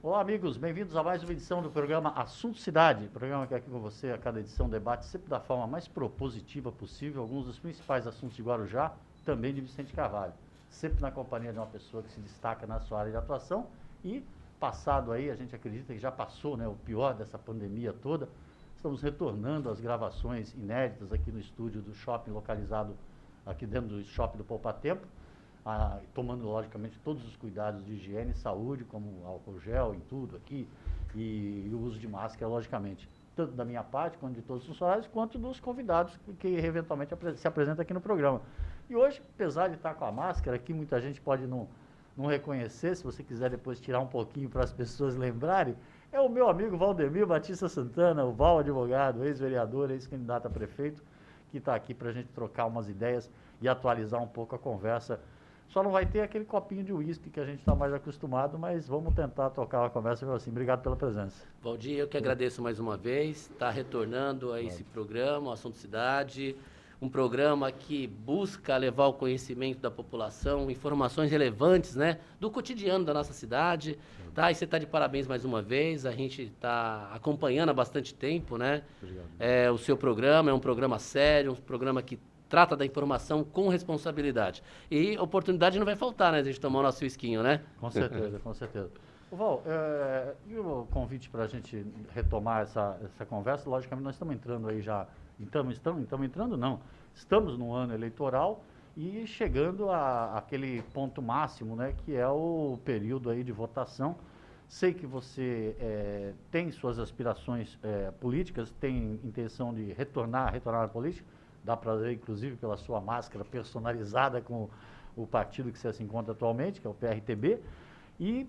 Olá, amigos, bem-vindos a mais uma edição do programa Assunto Cidade. Programa que aqui com você, a cada edição, debate sempre da forma mais propositiva possível alguns dos principais assuntos de Guarujá, também de Vicente Carvalho. Sempre na companhia de uma pessoa que se destaca na sua área de atuação e, passado aí, a gente acredita que já passou, né, o pior dessa pandemia toda, estamos retornando às gravações inéditas aqui no estúdio do shopping localizado aqui dentro do shopping do Poupa Tempo. Tomando, logicamente, todos os cuidados de higiene e saúde, como álcool gel em tudo aqui, e o uso de máscara, logicamente, tanto da minha parte, quanto de todos os funcionários, quanto dos convidados que eventualmente se apresentam aqui no programa. E hoje, apesar de estar com a máscara aqui, muita gente pode não reconhecer, se você quiser depois tirar um pouquinho para as pessoas lembrarem, é o meu amigo Valdemir Batista Santana, o Val advogado, ex-vereador, ex-candidato a prefeito, que está aqui para a gente trocar umas ideias e atualizar um pouco a conversa. Só não vai ter aquele copinho de uísque que a gente está mais acostumado, mas vamos tentar tocar uma conversa assim. Obrigado pela presença. Valdir, eu que agradeço mais uma vez, está retornando a esse programa, o Assunto Cidade, um programa que busca levar o conhecimento da população, informações relevantes, né, do cotidiano da nossa cidade, tá? E você está de parabéns mais uma vez, a gente está acompanhando há bastante tempo, né? Obrigado. O seu programa é um programa sério, um programa que trata da informação com responsabilidade. E oportunidade não vai faltar, né? A gente tomar o nosso esquinho, né? Com certeza, com certeza. Val, e o convite para a gente retomar essa conversa? Logicamente, nós estamos entrando aí já, estamos entrando não, estamos no ano eleitoral e chegando àquele ponto máximo, né, que é o período aí de votação. Sei que você tem suas aspirações políticas, tem intenção de retornar à política, dá para ver, inclusive, pela sua máscara personalizada com o partido que você se encontra atualmente, que é o PRTB.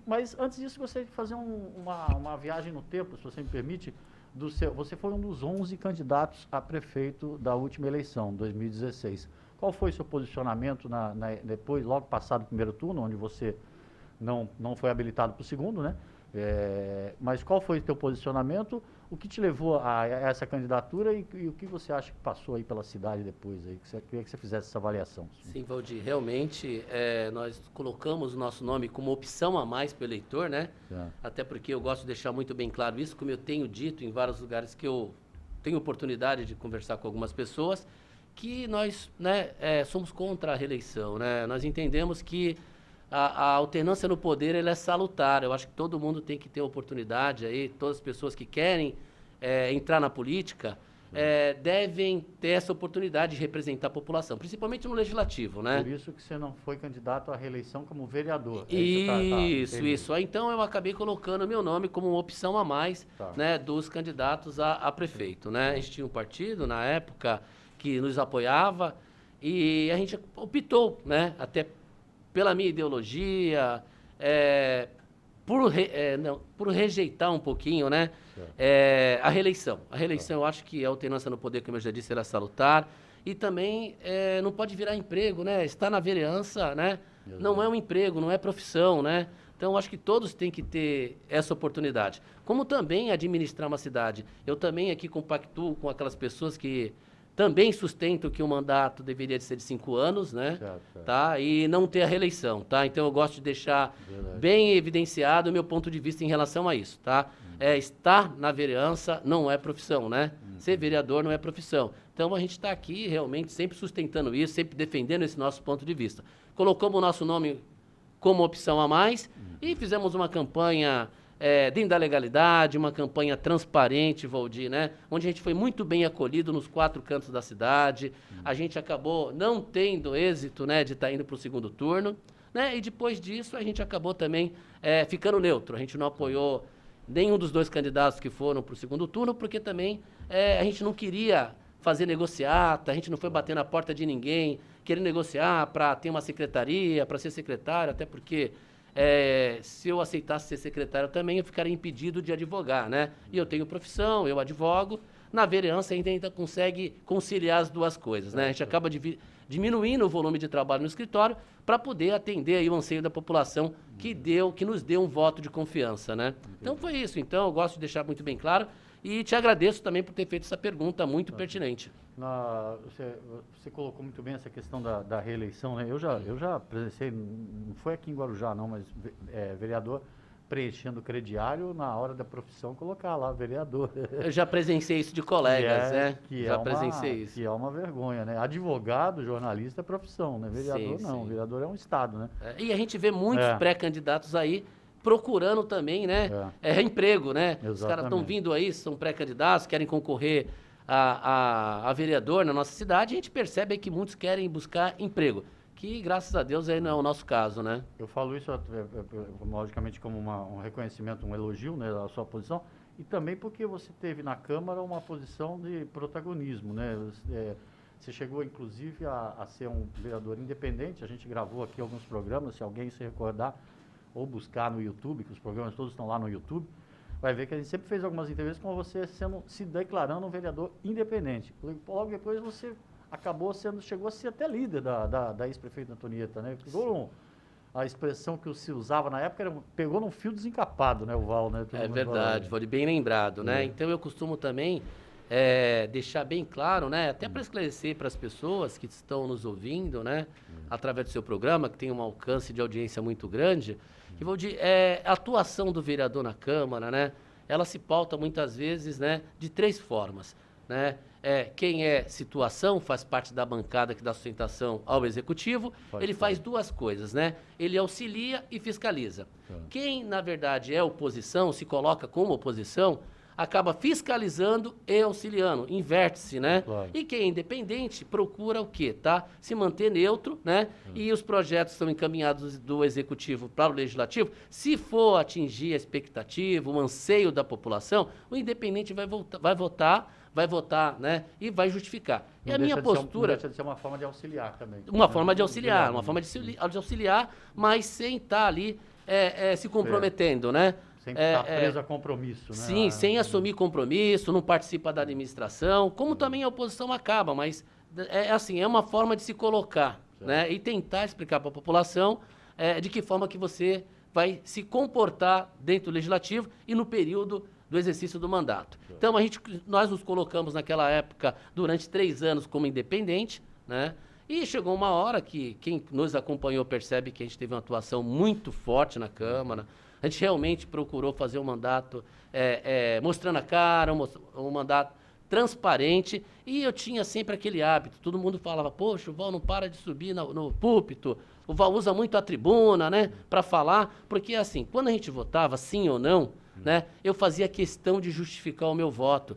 Mas antes disso, gostaria de fazer uma viagem no tempo, se você me permite. Você foi um dos 11 candidatos a prefeito da última eleição, 2016. Qual foi o seu posicionamento depois, logo passado o primeiro turno, onde você não foi habilitado para o segundo, né? Mas qual foi o teu posicionamento? O que te levou a essa candidatura e o que você acha que passou aí pela cidade depois? Aí, queria que você fizesse essa avaliação. Sim, Valdir, realmente nós colocamos o nosso nome como opção a mais para o eleitor, né? Até porque eu gosto de deixar muito bem claro isso, como eu tenho dito em vários lugares que eu tenho oportunidade de conversar com algumas pessoas, que nós, né, somos contra a reeleição, né? Nós entendemos que a alternância no poder ela é salutar. Eu acho que todo mundo tem que ter oportunidade aí, todas as pessoas que querem entrar na política devem ter essa oportunidade de representar a população, principalmente no legislativo, né? Por isso que você não foi candidato à reeleição como vereador. Isso. Então eu acabei colocando meu nome como uma opção a mais, né, dos candidatos a prefeito, né? A gente tinha um partido na época que nos apoiava e a gente optou, né, até pela minha ideologia, por rejeitar um pouquinho, né, a reeleição. A reeleição, eu acho que a alternância no poder, como eu já disse, ela é salutar. E também não pode virar emprego, né? Estar na vereança, né? Exato. Não é um emprego, não é profissão, né? Então, eu acho que todos têm que ter essa oportunidade. Como também administrar uma cidade. Eu também aqui compactuo com aquelas pessoas que também sustentam que o mandato deveria de ser de 5 anos, né? Certo. Tá? E não ter a reeleição, tá? Então, eu gosto de deixar bem evidenciado o meu ponto de vista em relação a isso, tá? Estar na vereança não é profissão, né? Ser vereador não é profissão. Então, a gente está aqui realmente sempre sustentando isso, sempre defendendo esse nosso ponto de vista. Colocamos o nosso nome como opção a mais e fizemos uma campanha dentro da legalidade, uma campanha transparente, Valdir, né? Onde a gente foi muito bem acolhido nos 4 cantos da cidade. A gente acabou não tendo êxito, né, de estar indo para o segundo turno, né? E depois disso a gente acabou também ficando neutro. A gente não apoiou nenhum dos 2 candidatos que foram para o segundo turno, porque também a gente não queria fazer negociata, a gente não foi bater na porta de ninguém, querer negociar para ter uma secretaria, para ser secretário, até porque se eu aceitasse ser secretário também, eu ficaria impedido de advogar, né? E eu tenho profissão, eu advogo. Na vereança a gente ainda consegue conciliar as duas coisas, né? A gente acaba diminuindo o volume de trabalho no escritório para poder atender aí o anseio da população que nos deu um voto de confiança, né? Então foi isso. Então eu gosto de deixar muito bem claro e te agradeço também por ter feito essa pergunta muito pertinente. Você colocou muito bem essa questão da reeleição, né? Eu já presenciei, não foi aqui em Guarujá não, mas vereador preenchendo o crediário, na hora da profissão, colocar lá vereador. Eu já presenciei isso de colegas, né? Já presenciei isso. Que é uma vergonha, né? Advogado, jornalista é profissão, né? Vereador não, vereador é um estado, né? E a gente vê muitos pré-candidatos aí procurando também, né? Emprego, né? Exatamente. Os caras estão vindo aí, são pré-candidatos, querem concorrer a vereador na nossa cidade, e a gente percebe aí que muitos querem buscar emprego. Que, graças a Deus, aí não é o nosso caso, né? Eu falo isso, logicamente, como um reconhecimento, um elogio, né, da sua posição, e também porque você teve na Câmara uma posição de protagonismo, né? Você chegou, inclusive, a ser um vereador independente. A gente gravou aqui alguns programas, se alguém se recordar, ou buscar no YouTube, que os programas todos estão lá no YouTube, vai ver que a gente sempre fez algumas entrevistas com você se declarando um vereador independente. Logo depois você chegou a ser até líder da ex-prefeita Antonieta, né? A expressão que se usava na época pegou num fio desencapado, né, o Val, né? É verdade, foi bem lembrado, né? Então eu costumo também deixar bem claro, né? Até para esclarecer para as pessoas que estão nos ouvindo, né? Através do seu programa, que tem um alcance de audiência muito grande, que a atuação do vereador na Câmara, né? Ela se pauta muitas vezes, né? De 3 formas, né? Quem é situação, faz parte da bancada que dá sustentação ao executivo, ele faz 2 coisas, né? Ele auxilia e fiscaliza. Quem, na verdade, é oposição, se coloca como oposição, acaba fiscalizando e auxiliando, inverte-se, né? Claro. E quem é independente procura o quê, tá? Se manter neutro, né? E os projetos são encaminhados do executivo para o legislativo. Se for atingir a expectativa, o anseio da população, o independente vai votar, né? E vai justificar. E a minha postura... Não deixa de ser uma forma de auxiliar também. Uma forma de auxiliar, mas sem estar ali se comprometendo, né? Sem estar preso a compromisso, né? Sim, sem assumir compromisso, não participa da administração, como também a oposição acaba, mas é uma forma de se colocar, né? E tentar explicar para a população de que forma que você vai se comportar dentro do legislativo e no período do exercício do mandato. Então, nós nos colocamos naquela época durante 3 anos como independente, né? E chegou uma hora que quem nos acompanhou percebe que a gente teve uma atuação muito forte na Câmara. A gente realmente procurou fazer um mandato mostrando a cara, um mandato transparente, e eu tinha sempre aquele hábito. Todo mundo falava, poxa, o Val não para de subir no púlpito, o Val usa muito a tribuna, né, para falar, porque assim, quando a gente votava, sim ou não, né, eu fazia questão de justificar o meu voto.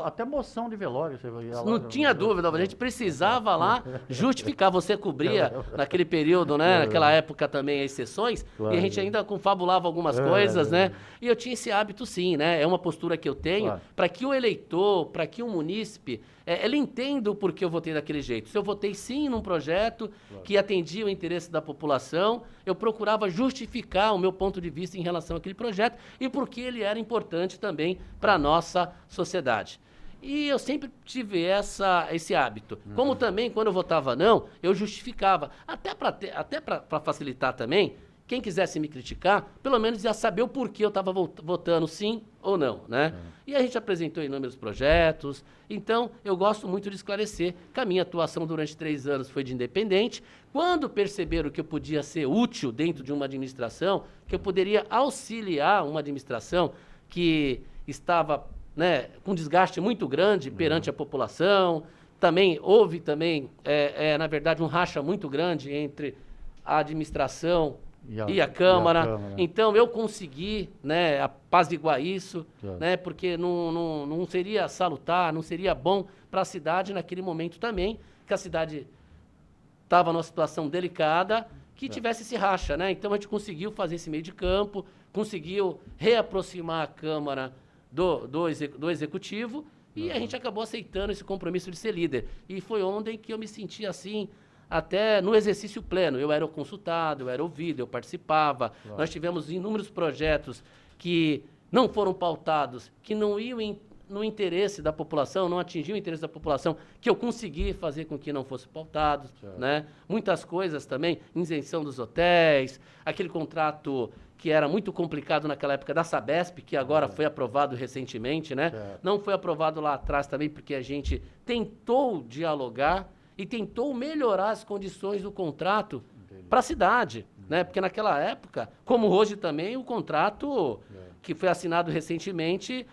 Até moção de velório. Você ia lá, não tinha dúvida, a gente precisava lá justificar. Você cobria naquele período, né, naquela época também as sessões, claro, e a gente ainda confabulava algumas coisas, né, e eu tinha esse hábito sim, né, é uma postura que eu tenho, para que o eleitor, para que o munícipe, ele entenda o porquê eu votei daquele jeito. Se eu votei sim num projeto que atendia o interesse da população, eu procurava justificar o meu ponto de vista em relação àquele projeto e porque ele era importante também para a nossa sociedade. E eu sempre tive esse hábito. Como também, quando eu votava não, eu justificava. Até para facilitar também, quem quisesse me criticar, pelo menos ia saber o porquê eu estava votando sim ou não, né? E a gente apresentou inúmeros projetos. Então, eu gosto muito de esclarecer que a minha atuação durante 3 anos foi de independente. Quando perceberam que eu podia ser útil dentro de uma administração, que eu poderia auxiliar uma administração que estava, né, com desgaste muito grande perante a população, houve na verdade, um racha muito grande entre a administração e a Câmara. Então, eu consegui, né, apaziguar isso, né, porque não seria salutar, não seria bom para a cidade naquele momento também, que a cidade estava numa situação delicada, que tivesse esse racha, né? Então, a gente conseguiu fazer esse meio de campo, conseguiu reaproximar a Câmara do Executivo, e a gente acabou aceitando esse compromisso de ser líder. E foi ontem que eu me senti assim, até no exercício pleno. Eu era consultado, eu era ouvido, eu participava. Nós tivemos inúmeros projetos que não foram pautados, que não iam no interesse da população, não atingiam o interesse da população, que eu consegui fazer com que não fossem pautados, né? Muitas coisas também, isenção dos hotéis, aquele contrato que era muito complicado naquela época da Sabesp, que agora foi aprovado recentemente, né? Não foi aprovado lá atrás também, porque a gente tentou dialogar e tentou melhorar as condições do contrato para a cidade, né? Porque naquela época, como hoje também, o contrato que foi assinado recentemente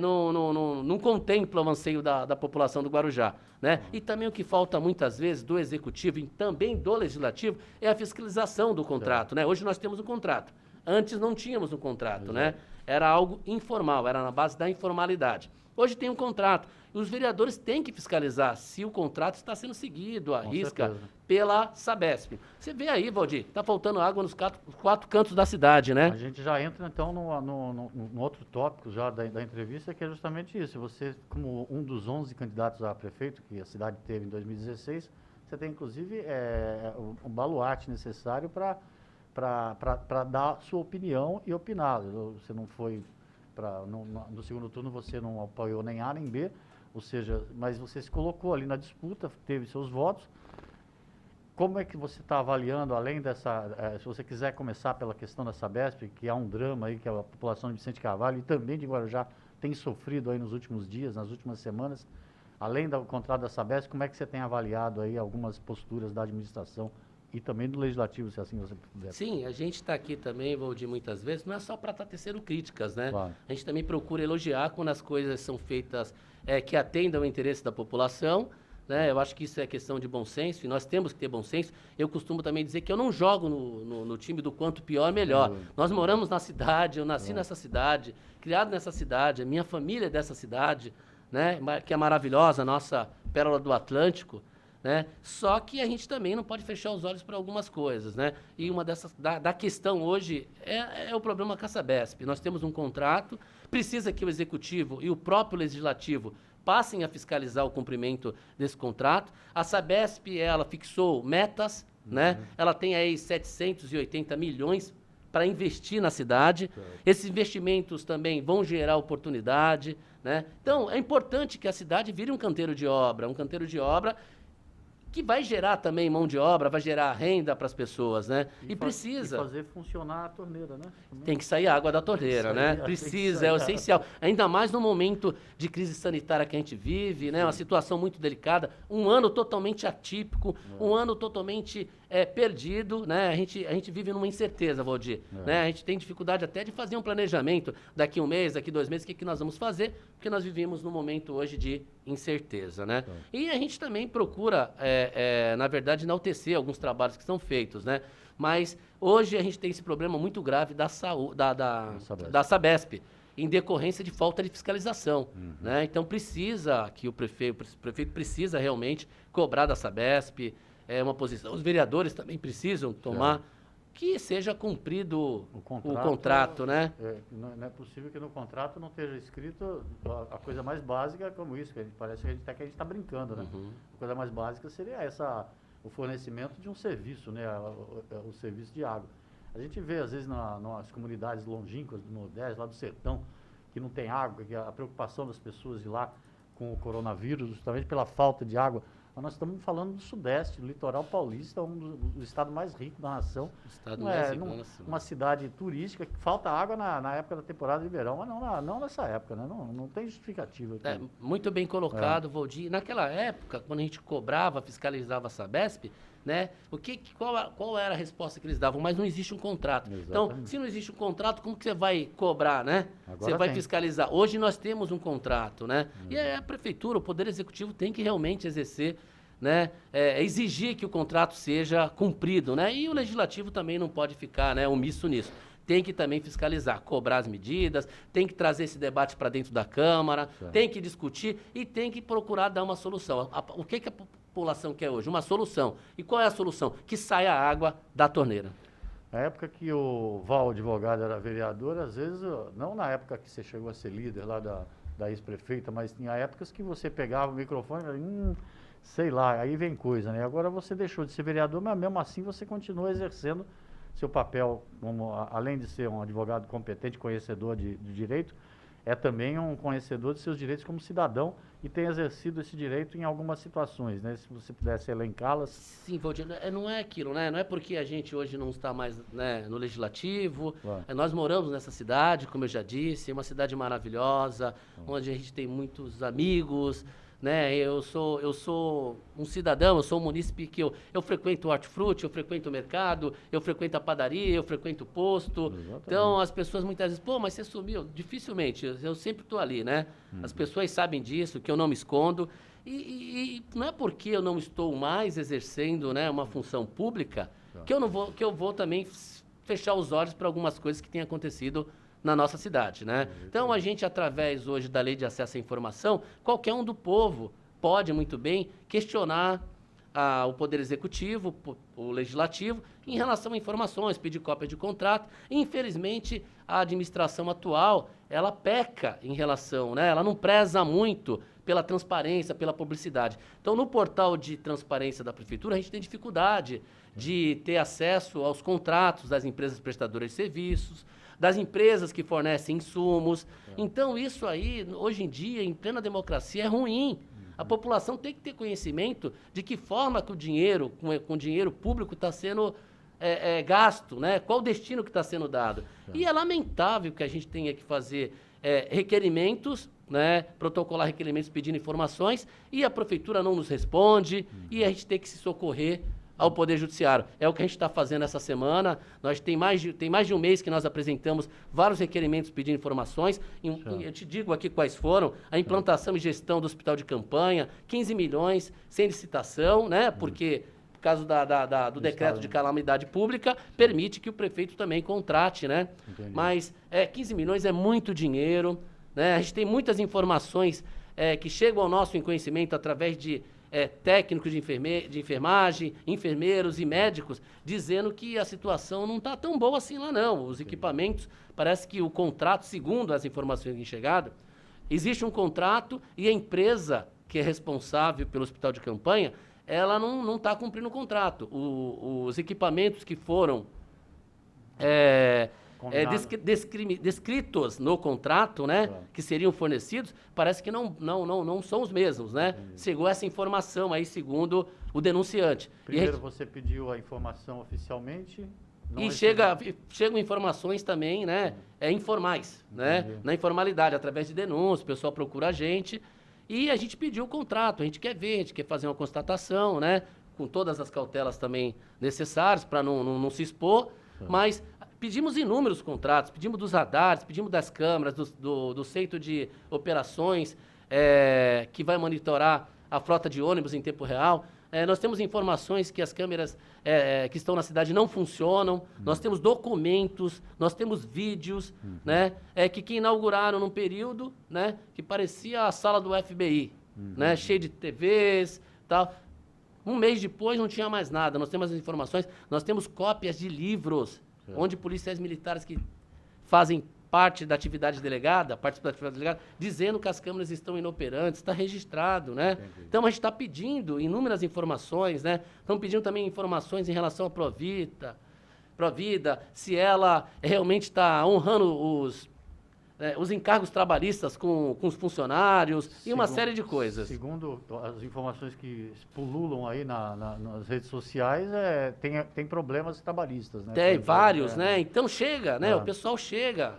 não contempla o anseio da população do Guarujá, né? E também o que falta muitas vezes do executivo e também do legislativo é a fiscalização do contrato, né? Hoje nós temos um contrato. Antes não tínhamos um contrato, né? Era algo informal, era na base da informalidade. Hoje tem um contrato. E os vereadores têm que fiscalizar se o contrato está sendo seguido à risca pela Sabesp. Você vê aí, Valdir, está faltando água nos quatro cantos da cidade, né? A gente já entra, então, no outro tópico já da entrevista, que é justamente isso. Você, como um dos 11 candidatos a prefeito que a cidade teve em 2016, você tem, inclusive, o baluarte necessário para dar sua opinião e opinar. Você não foi no segundo turno, você não apoiou nem A nem B, ou seja, mas você se colocou ali na disputa, teve seus votos. Como é que você está avaliando, além dessa, se você quiser começar pela questão da Sabesp, que é um drama aí que a população de Vicente Carvalho e também de Guarujá tem sofrido aí nos últimos dias, nas últimas semanas, além do contrato da Sabesp, como é que você tem avaliado aí algumas posturas da administração e também do legislativo, se assim você puder? Sim, a gente está aqui também, Valdir, muitas vezes, não é só para estar tecendo críticas, né? Claro. A gente também procura elogiar quando as coisas são feitas que atendam o interesse da população, né? Eu acho que isso é questão de bom senso, e nós temos que ter bom senso. Eu costumo também dizer que eu não jogo no time do quanto pior, melhor. Nós moramos na cidade, eu nasci nessa cidade, criado nessa cidade, a minha família é dessa cidade, né? Que é maravilhosa, a nossa pérola do Atlântico, né? Só que a gente também não pode fechar os olhos para algumas coisas, né? E uma dessas, da questão hoje é o problema com a Sabesp. Nós temos um contrato, precisa que o Executivo e o próprio Legislativo passem a fiscalizar o cumprimento desse contrato. A Sabesp, ela fixou metas, né? Ela tem aí 780 milhões para investir na cidade. Esses investimentos também vão gerar oportunidade, né? Então, é importante que a cidade vire um canteiro de obra que vai gerar também mão de obra, vai gerar renda para as pessoas, né? E precisa. E fazer funcionar a torneira, né? Tem que sair água da torneira, né? Precisa, é o essencial. Ainda mais no momento de crise sanitária que a gente vive, né? Uma situação muito delicada, um ano totalmente atípico, um ano totalmente perdido, né? A gente vive numa incerteza, Valdir, né? A gente tem dificuldade até de fazer um planejamento daqui um mês, daqui 2 meses, o que nós vamos fazer, porque nós vivemos num momento hoje de incerteza, né? E a gente também procura, na verdade, enaltecer alguns trabalhos que são feitos, né? Mas hoje a gente tem esse problema muito grave da Sabesp, em decorrência de falta de fiscalização, né? Então precisa que o prefeito precisa realmente cobrar da Sabesp, uma posição. Os vereadores também precisam tomar que seja cumprido o contrato, né? Não é possível que no contrato não esteja escrito a coisa mais básica como isso, que parece que a gente está brincando, né? A coisa mais básica seria o fornecimento de um serviço, né? O serviço de água. A gente vê, às vezes, nas comunidades longínquas do Nordeste, lá do sertão, que não tem água, que a preocupação das pessoas de lá com o coronavírus, justamente pela falta de água. Mas nós estamos falando do Sudeste, do litoral paulista, do estado mais rico da nação. Uma cidade turística que falta água na época da temporada de verão, mas não nessa época, né? Não tem justificativa. Muito bem colocado, Valdir. Naquela época, quando a gente cobrava, fiscalizava a Sabesp, né? Qual era a resposta que eles davam? Mas não existe um contrato. Exatamente. Então, se não existe um contrato, como que você vai cobrar, né? Você vai fiscalizar. Hoje nós temos um contrato, né? E a prefeitura, o Poder Executivo tem que realmente exercer, né? Exigir que o contrato seja cumprido, né? E o Legislativo também não pode ficar, né, omisso nisso. Tem que também fiscalizar, cobrar as medidas, tem que trazer esse debate para dentro da Câmara, tem que discutir e tem que procurar dar uma solução. O que a população quer hoje? Uma solução. E qual é a solução? Que saia a água da torneira. Na época que o Val, advogado, era vereador, às vezes, não na época que você chegou a ser líder lá da ex-prefeita, mas tinha épocas que você pegava o microfone e sei lá, aí vem coisa, né? Agora você deixou de ser vereador, mas mesmo assim você continua exercendo seu papel, além de ser um advogado competente, conhecedor de direito, é também um conhecedor de seus direitos como cidadão e tem exercido esse direito em algumas situações, né? Se você pudesse elencá-las. Sim, Valdir, não é aquilo, né? Não é porque a gente hoje não está mais, né, no Legislativo. Nós moramos nessa cidade, como eu já disse, é uma cidade maravilhosa, onde a gente tem muitos amigos, né? Eu sou um cidadão, eu sou um munícipe que eu frequento o hortifruti, eu frequento o mercado, eu frequento a padaria, eu frequento o posto. Exatamente. Então, as pessoas muitas vezes, pô, mas você sumiu? Dificilmente, eu sempre estou ali, né? As pessoas sabem disso, que eu não me escondo. E não é porque eu não estou mais exercendo, né, uma função pública que eu vou também fechar os olhos para algumas coisas que têm acontecido na nossa cidade, né? Então, a gente, através hoje da Lei de Acesso à Informação, qualquer um do povo pode muito bem questionar o Poder Executivo, o Legislativo, em relação a informações, pedir cópia de contrato. Infelizmente, a administração atual, ela peca em relação, né? Ela não preza muito pela transparência, pela publicidade. Então, no portal de transparência da Prefeitura, a gente tem dificuldade de ter acesso aos contratos das empresas prestadoras de serviços, das empresas que fornecem insumos. Então, isso aí, hoje em dia, em plena democracia, é ruim. A população tem que ter conhecimento de que forma que o dinheiro, com dinheiro público, está sendo gasto, né? Qual o destino que está sendo dado. E é lamentável que a gente tenha que fazer requerimentos, né? Protocolar requerimentos pedindo informações, e a prefeitura não nos responde, e a gente tem que se socorrer ao Poder Judiciário. É o que a gente está fazendo essa semana. Nós tem mais de um mês que nós apresentamos vários requerimentos pedindo informações. Eu te digo aqui quais foram: a implantação e gestão do hospital de campanha, 15 milhões sem licitação, né? Porque, por causa do decreto de calamidade pública, permite que o prefeito também contrate, né? Entendi. Mas 15 milhões é muito dinheiro, né? A gente tem muitas informações que chegam ao nosso conhecimento através de técnicos de enfermagem, enfermeiros e médicos, dizendo que a situação não está tão boa assim lá não. Os equipamentos, parece que o contrato, segundo as informações que têm chegado, existe um contrato e a empresa que é responsável pelo hospital de campanha, ela não está cumprindo o contrato. Os equipamentos que foram descritos no contrato, né, que seriam fornecidos, parece que não são os mesmos, né? Chegou essa informação aí, segundo o denunciante. Primeiro você pediu a informação oficialmente. E chegam informações também, né, informais, né, na informalidade, através de denúncias, o pessoal procura a gente, e a gente pediu o contrato, a gente quer ver, a gente quer fazer uma constatação, né, com todas as cautelas também necessárias para não se expor, mas pedimos inúmeros contratos, pedimos dos radares, pedimos das câmeras, do centro de operações, que vai monitorar a frota de ônibus em tempo real. Nós temos informações que as câmeras que estão na cidade não funcionam, nós temos documentos, nós temos vídeos, né, que inauguraram num período, né, que parecia a sala do FBI, né, cheio de TVs, tal. Um mês depois não tinha mais nada. Nós temos as informações, nós temos cópias de livros, onde policiais militares que fazem parte da atividade delegada, dizendo que as câmeras estão inoperantes, está registrado, né? Entendi. Então, a gente está pedindo inúmeras informações, né? Estamos pedindo também informações em relação à Provida, se ela realmente está honrando os encargos trabalhistas com os funcionários e uma série de coisas. Segundo as informações que pululam aí nas redes sociais, tem problemas trabalhistas, né? Tem vários, né? Então chega, né? O pessoal chega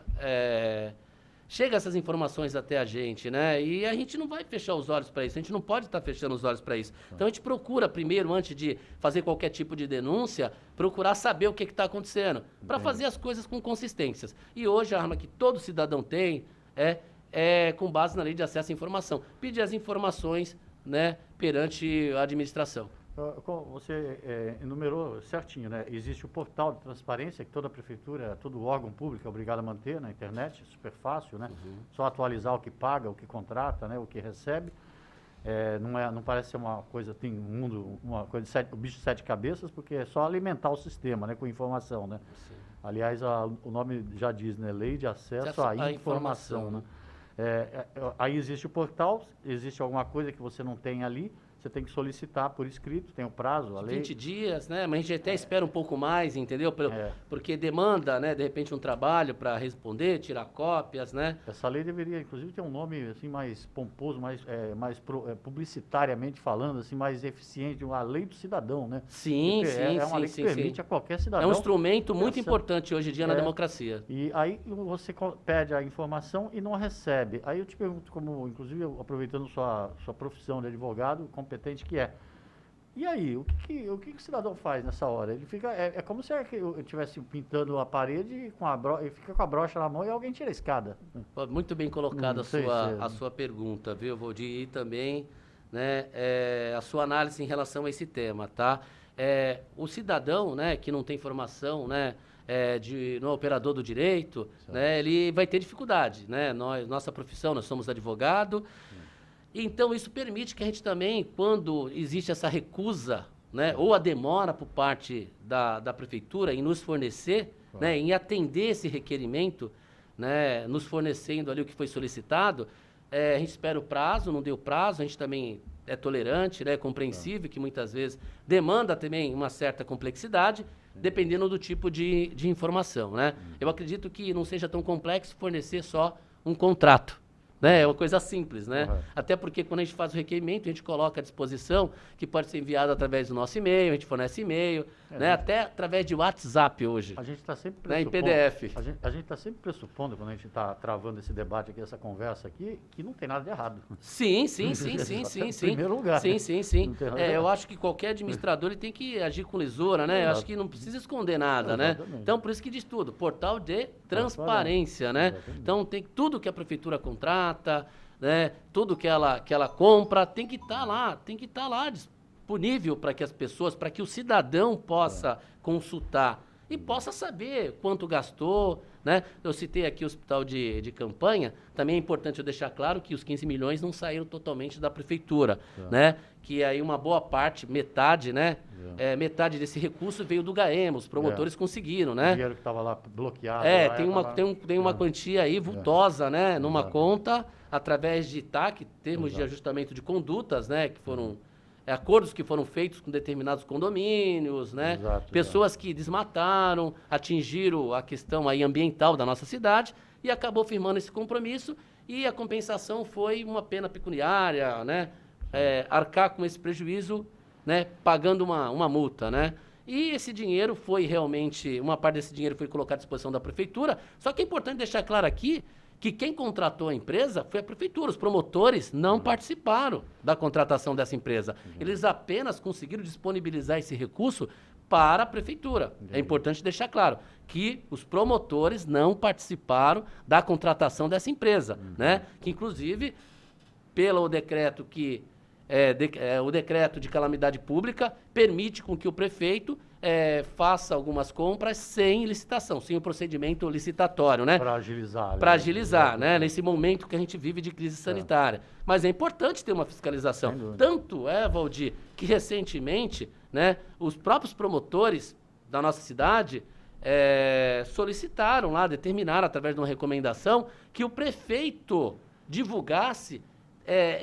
essas informações até a gente, né? E a gente não vai fechar os olhos para isso, a gente não pode estar fechando os olhos para isso. Então a gente procura primeiro, antes de fazer qualquer tipo de denúncia, procurar saber o que está acontecendo, para fazer as coisas com consistências. E hoje a arma que todo cidadão tem é com base na Lei de Acesso à Informação. Pedir as informações, né, perante a administração. Você enumerou certinho, né? Existe o portal de transparência que toda prefeitura, todo órgão público é obrigado a manter na internet, super fácil, né? Só atualizar o que paga, o que contrata, né? O que recebe. Não parece ser uma coisa, tem uma coisa o bicho de sete cabeças, porque é só alimentar o sistema, né? Com informação, né? Sim. Aliás, o nome já diz, né? Lei de Acesso à Informação, né? Aí existe o portal, existe alguma coisa que você não tem ali, você tem que solicitar por escrito, tem o prazo, a lei. 20 dias, né? Mas a gente até espera um pouco mais, entendeu? Porque demanda, né, de repente, um trabalho para responder, tirar cópias, né? Essa lei deveria, inclusive, ter um nome assim, mais pomposo, publicitariamente falando, assim, mais eficiente, a lei do cidadão, né? Sim, É uma lei que permite a qualquer cidadão. É um instrumento muito importante hoje em dia na democracia. E aí você pede a informação e não recebe. Aí eu te pergunto, como, inclusive, aproveitando sua profissão de advogado competente que é, e aí, o que o cidadão faz nessa hora? Ele fica, é como se eu estivesse pintando a parede e fica com a brocha na mão e alguém tira a escada. Muito bem colocada a sua pergunta, viu, Valdir? E também, né, a sua análise em relação a esse tema, tá? O cidadão, né, que não tem formação, né, no operador do direito, né, ele vai ter dificuldade, né? Nossa profissão, nós somos advogado. Então, isso permite que a gente também, quando existe essa recusa, né, ou a demora por parte da prefeitura em nos fornecer, né, em atender esse requerimento, né, nos fornecendo ali o que foi solicitado, a gente espera o prazo, não deu prazo, a gente também é tolerante, né, compreensível, que muitas vezes demanda também uma certa complexidade, dependendo do tipo de informação, né? Eu acredito que não seja tão complexo fornecer só um contrato. Né? É uma coisa simples, né? Até porque quando a gente faz o requerimento, a gente coloca à disposição que pode ser enviado através do nosso e-mail, a gente fornece e-mail, né? Até através de WhatsApp hoje. A gente está sempre pressupondo, né? Em PDF. A gente está sempre pressupondo, quando a gente está travando esse debate aqui, essa conversa aqui, que não tem nada de errado. Sim. Em primeiro lugar. Sim. Eu acho que qualquer administrador ele tem que agir com lisura, né? Eu acho que não precisa esconder nada, né? Então, por isso que diz tudo, portal de transparência, né? Então, tem tudo que a prefeitura contrata, né? Tudo que ela compra tem que estar lá disponível para que as pessoas, para que o cidadão possa consultar e possa saber quanto gastou, né? Eu citei aqui o hospital de campanha, também é importante eu deixar claro que os 15 milhões não saíram totalmente da prefeitura, né? Que aí uma boa parte, metade, né? Metade desse recurso veio do GAEMA, os promotores conseguiram, né? O dinheiro que estava lá bloqueado. Tem uma quantia aí vultosa, né? Numa conta, através de TAC, termos de ajustamento de condutas, né? Que foram acordos que foram feitos com determinados condomínios, né? Pessoas que desmataram, atingiram a questão aí ambiental da nossa cidade e acabou firmando esse compromisso e a compensação foi uma pena pecuniária, né? Arcar com esse prejuízo, né? Pagando uma multa, né? E esse dinheiro foi realmente, uma parte desse dinheiro foi colocado à disposição da prefeitura, só que é importante deixar claro aqui que quem contratou a empresa foi a prefeitura. Os promotores não participaram da contratação dessa empresa. Eles apenas conseguiram disponibilizar esse recurso para a prefeitura. É importante deixar claro que os promotores não participaram da contratação dessa empresa, né? Que, inclusive, pelo decreto o decreto de calamidade pública permite com que o prefeito faça algumas compras sem licitação, sem o procedimento licitatório, né? Para agilizar. Para agilizar, né? Nesse momento que a gente vive de crise sanitária. Mas é importante ter uma fiscalização. Tanto Valdir, que recentemente, né, os próprios promotores da nossa cidade solicitaram lá, determinaram através de uma recomendação que o prefeito divulgasse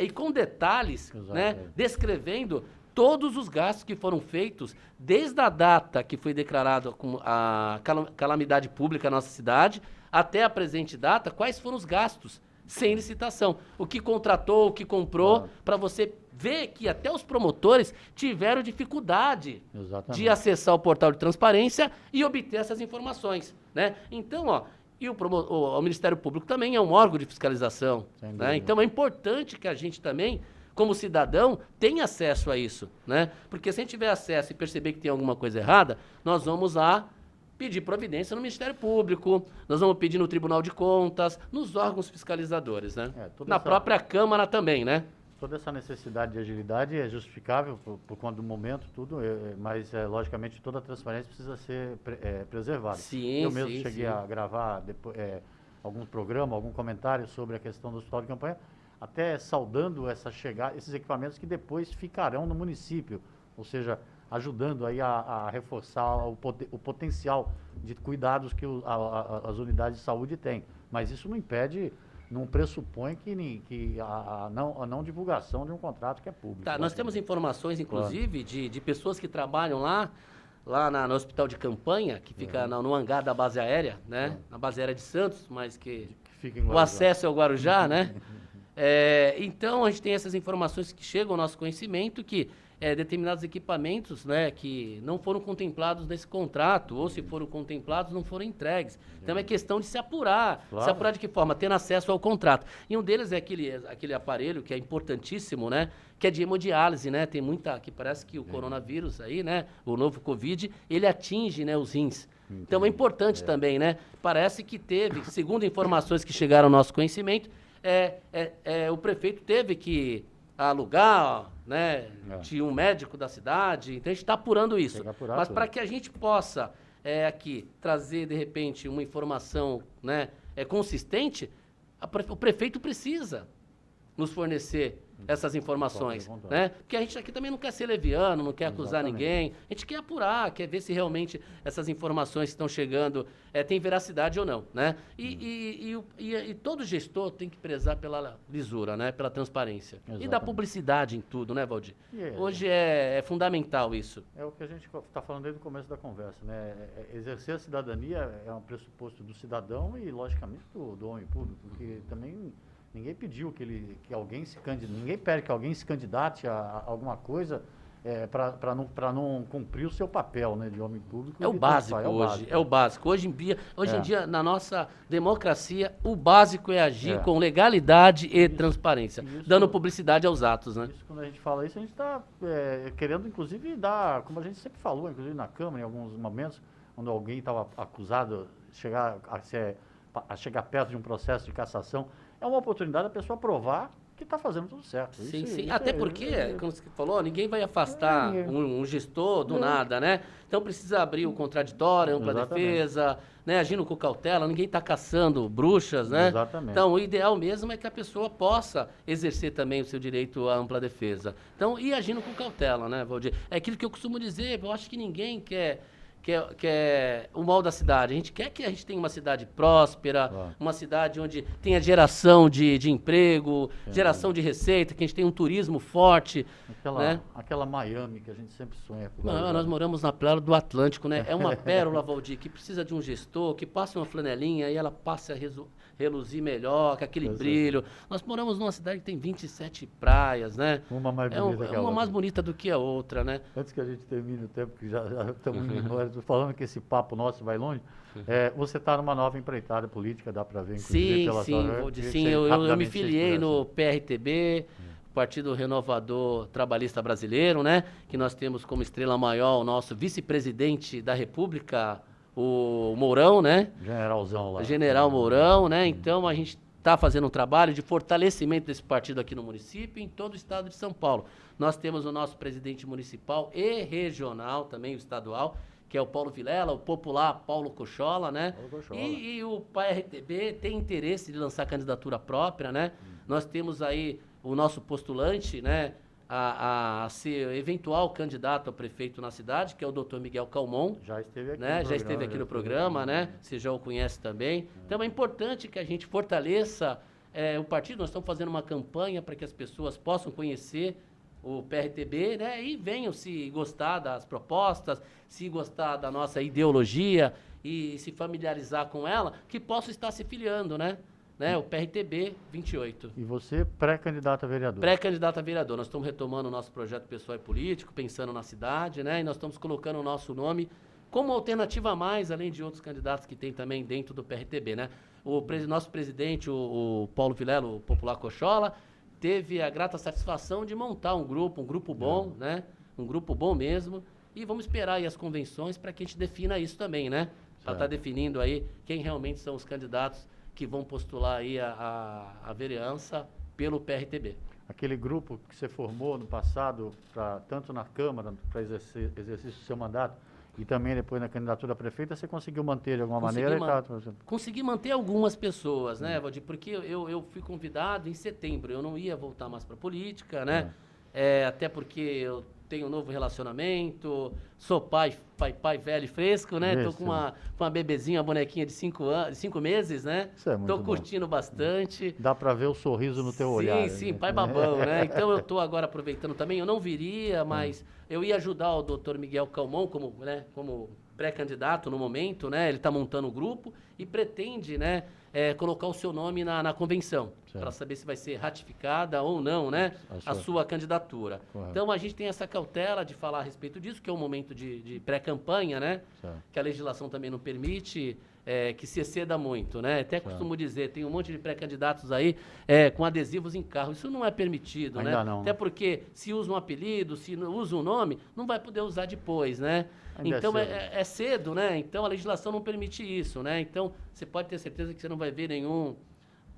e com detalhes, né, descrevendo todos os gastos que foram feitos desde a data que foi declarada a calamidade pública na nossa cidade até a presente data, quais foram os gastos sem licitação, o que contratou, o que comprou, para você ver que até os promotores tiveram dificuldade de acessar o portal de transparência e obter essas informações, né? Então, e o Ministério Público também é um órgão de fiscalização, né? Então é importante que a gente também, como cidadão, tenha acesso a isso, né? Porque se a gente tiver acesso e perceber que tem alguma coisa errada, nós vamos lá pedir providência no Ministério Público, nós vamos pedir no Tribunal de Contas, nos órgãos fiscalizadores, né? Na própria Câmara também, né? Toda essa necessidade de agilidade é justificável por conta do momento, tudo, mas, logicamente, toda a transparência precisa ser preservada. Sim, eu mesmo cheguei a gravar algum programa, algum comentário sobre a questão do hospital de campanha, até saudando esses equipamentos que depois ficarão no município, ou seja, ajudando aí a reforçar o potencial de cuidados que as unidades de saúde têm. Mas isso não impede não pressupõe que a não divulgação de um contrato que é público. Tá, nós temos informações, inclusive, de pessoas que trabalham lá no hospital de campanha, que fica no hangar da base aérea, né? Na base aérea de Santos, mas que fica em o Guarujá. acesso é o Guarujá, né? Então, a gente tem essas informações que chegam ao nosso conhecimento, que determinados equipamentos, né, que não foram contemplados nesse contrato, ou se foram contemplados, não foram entregues. Então, é questão de se apurar. Claro. Se apurar de que forma? Tendo acesso ao contrato. E um deles é aquele aparelho que é importantíssimo, né, que é de hemodiálise, né? Tem muita, que parece que o coronavírus aí, né, o novo Covid, ele atinge, né, os rins. Então, é importante também, né? Parece que teve, segundo informações que chegaram ao nosso conhecimento, o prefeito teve que alugar, né, de um médico da cidade. Então, a gente está apurando isso. Mas para que a gente possa aqui trazer, de repente, uma informação, né, consistente, o prefeito precisa nos fornecer essas informações, né? Porque a gente aqui também não quer ser leviano, não quer acusar ninguém, a gente quer apurar, quer ver se realmente essas informações que estão chegando têm veracidade ou não, né? E todo gestor tem que prezar pela lisura, né? Pela transparência. Exatamente. E da publicidade em tudo, né, Valdir? Hoje é fundamental isso. É o que a gente está falando desde o começo da conversa, né? Exercer a cidadania é um pressuposto do cidadão e, logicamente, do homem público, porque também ninguém pediu que alguém se candidate, ninguém pede que alguém se candidate a alguma coisa para não cumprir o seu papel, né, de homem público. É o básico hoje, é o básico. Hoje em dia, na nossa democracia, o básico é agir com legalidade e transparência, dando publicidade aos atos, né? Isso, quando a gente fala isso, a gente está querendo, inclusive, dar, como a gente sempre falou, inclusive na Câmara, em alguns momentos, quando alguém estava acusado a chegar perto de um processo de cassação, é uma oportunidade da pessoa provar que está fazendo tudo certo. Sim, sim. Até porque, como você falou, ninguém vai afastar um gestor do nada, né? Então precisa abrir o contraditório, ampla defesa, né? Agindo com cautela, ninguém está caçando bruxas, né? Exatamente. Então o ideal mesmo é que a pessoa possa exercer também o seu direito à ampla defesa. Então, e agindo com cautela, né, Valdir? É aquilo que eu costumo dizer, eu acho que ninguém quer o mal da cidade. A gente quer que a gente tenha uma cidade próspera, uma cidade onde tenha geração de emprego, geração de receita, que a gente tenha um turismo forte. Aquela Miami que a gente sempre sonha. Nós moramos na Praia do Atlântico, né? É uma pérola, Valdir, que precisa de um gestor, que passe uma flanelinha e ela passe a reluzir melhor, com aquele brilho. Nós moramos numa cidade que tem 27 praias, né? Uma mais bonita que a outra. Uma mais bonita do que a outra, né? Antes que a gente termine o tempo, que já estamos indo falando que esse papo nosso vai longe, você está numa nova empreitada política, dá para ver, inclusive, eu me filiei no PRTB, Partido Renovador Trabalhista Brasileiro, né? Que nós temos como estrela maior o nosso vice-presidente da República, o Mourão, né? Generalzão lá. General Mourão, né? Então a gente está fazendo um trabalho de fortalecimento desse partido aqui no município e em todo o estado de São Paulo. Nós temos o nosso presidente municipal e regional, também o estadual, que é o Paulo Vilela, o popular Paulo Cochola, né? E o PRTB tem interesse de lançar candidatura própria, né? Nós temos aí o nosso postulante, né? A ser eventual candidato a prefeito na cidade, que é o Dr. Miguel Calmon. Já esteve aqui, né? Já esteve aqui no programa, né? Você já o conhece também. Então é importante que a gente fortaleça o partido. Nós estamos fazendo uma campanha para que as pessoas possam conhecer o PRTB, né? E venham se gostar das propostas, se gostar da nossa ideologia e se familiarizar com ela, que possam estar se filiando, né? O PRTB 28. E você, pré-candidato a vereador? Pré-candidato a vereador. Nós estamos retomando o nosso projeto pessoal e político, pensando na cidade, né? E nós estamos colocando o nosso nome como alternativa a mais, além de outros candidatos que tem também dentro do PRTB, né? Nosso presidente, o Paulo Vilela, o popular Cochola, teve a grata satisfação de montar um grupo bom, né? Um grupo bom mesmo. E vamos esperar aí as convenções para que a gente defina isso também, né? Para estar definindo aí quem realmente são os candidatos que vão postular aí a vereança pelo PRTB. Aquele grupo que você formou no passado, tanto na Câmara, para exercício do seu mandato, e também depois na candidatura a prefeita, você conseguiu manter de alguma maneira? Consegui manter algumas pessoas, né, Valdir? Porque eu fui convidado em setembro, eu não ia voltar mais para a política, né? Até porque eu tenho um novo relacionamento, sou pai velho e fresco, né? Tô Isso. com uma bebezinha, uma bonequinha de 5 meses, né? Isso é muito Tô bom. curtindo bastante. Dá para ver o sorriso no teu olhar. Sim, né? pai babão, né? Então eu tô agora aproveitando também, eu não viria, mas eu ia ajudar o doutor Miguel Calmon como pré-candidato no momento, né? Ele está montando o grupo e pretende, né, colocar o seu nome na convenção, para saber se vai ser ratificada ou não, né, a sua candidatura. Correto. Então a gente tem essa cautela de falar a respeito disso, que é um momento de pré-campanha, né? Certo. Que a legislação também não permite que se exceda muito, né? Até costumo dizer, tem um monte de pré-candidatos aí com adesivos em carro. Isso não é permitido, Ainda né? não, Até né? porque se usa um apelido, se usa um nome, não vai poder usar depois, né? Ainda Então cedo. é cedo, né? Então a legislação não permite isso, né? Então você pode ter certeza que você não vai ver nenhum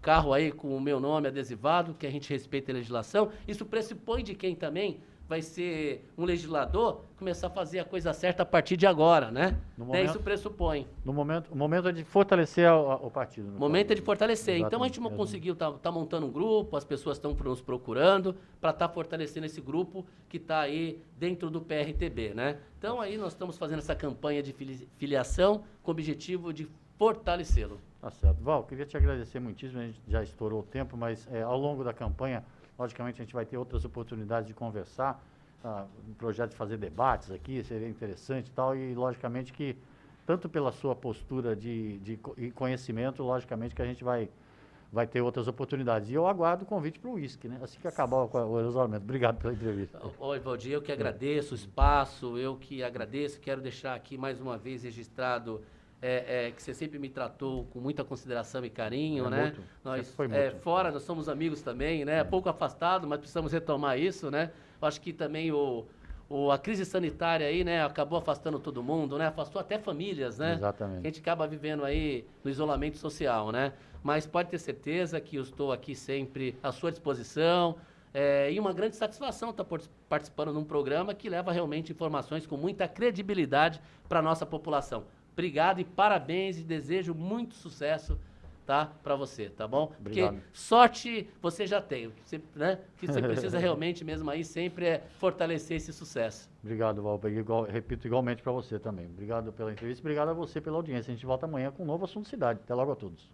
carro aí com o meu nome adesivado, que a gente respeita a legislação. Isso pressupõe de quem também vai ser um legislador começar a fazer a coisa certa a partir de agora, né? Isso pressupõe. O momento é de fortalecer o partido. O momento é de fortalecer. Exatamente. Então a gente conseguiu, tá montando um grupo, as pessoas estão nos procurando para estar fortalecendo esse grupo que está aí dentro do PRTB, né? Então aí nós estamos fazendo essa campanha de filiação com o objetivo de fortalecê-lo. Tá certo. Val, queria te agradecer muitíssimo, a gente já estourou o tempo, mas ao longo da campanha, logicamente a gente vai ter outras oportunidades de conversar, um projeto de fazer debates aqui, seria interessante e tal, e logicamente que, tanto pela sua postura de conhecimento, logicamente que a gente vai ter outras oportunidades. E eu aguardo o convite para o uísque, né? Assim que acabar o isolamento. Obrigado pela entrevista. Oi, Valdir, eu que agradeço o espaço, eu que agradeço, quero deixar aqui mais uma vez registrado que você sempre me tratou com muita consideração e carinho, né? Mútuo. Nós, Foi mútuo. fora, nós somos amigos também, né? Pouco afastado, mas precisamos retomar isso, né? Eu acho que também a crise sanitária aí, né? Acabou afastando todo mundo, né? Afastou até famílias, né? Exatamente. A gente acaba vivendo aí no isolamento social, né? Mas pode ter certeza que eu estou aqui sempre à sua disposição. E uma grande satisfação estar participando de um programa que leva realmente informações com muita credibilidade para a nossa população. Obrigado e parabéns e desejo muito sucesso, tá, para você, tá bom? Obrigado. Porque sorte você já tem, o que você precisa realmente mesmo aí sempre é fortalecer esse sucesso. Obrigado, Val. Repito igualmente para você também. Obrigado pela entrevista, obrigado a você pela audiência. A gente volta amanhã com um novo assunto cidade. Até logo a todos.